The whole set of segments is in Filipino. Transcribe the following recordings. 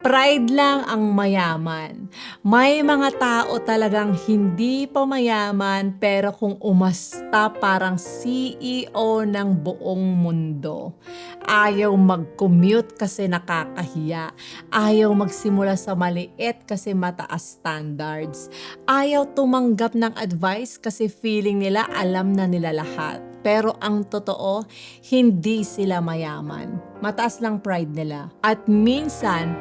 Pride lang ang mayaman. May mga tao talagang hindi pa mayaman pero kung umasta parang CEO ng buong mundo. Ayaw mag-commute kasi nakakahiya. Ayaw magsimula sa maliit kasi mataas standards. Ayaw tumanggap ng advice kasi feeling nila alam na nila lahat. Pero ang totoo, hindi sila mayaman. Mataas lang pride nila. At minsan,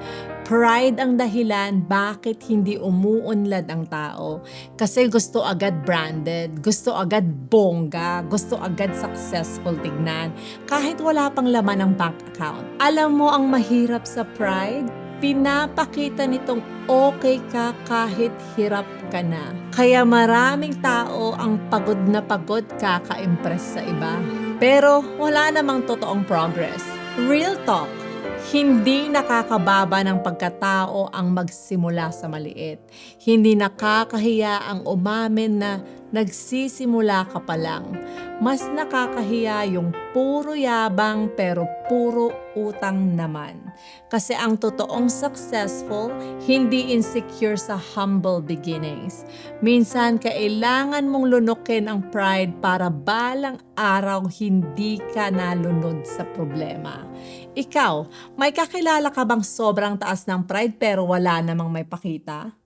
pride ang dahilan bakit hindi umuunlad ang tao. Kasi gusto agad branded, gusto agad bongga, gusto agad successful tignan, kahit wala pang laman ng bank account. Alam mo ang mahirap sa pride? Pinapakita nitong okay ka kahit hirap ka na. Kaya maraming tao ang pagod na pagod kaka-impress sa iba. Pero wala namang totoong progress. Real talk. Hindi nakakababa ng pagkatao ang magsimula sa maliit. Hindi nakakahiya ang umamin na nagsisimula ka pa lang. Mas nakakahiya yung puro yabang pero puro utang naman. Kasi ang totoong successful, hindi insecure sa humble beginnings. Minsan, kailangan mong lunukin ang pride para balang araw hindi ka nalunod sa problema. Ikaw, may kakilala ka bang sobrang taas ng pride pero wala namang may pakita?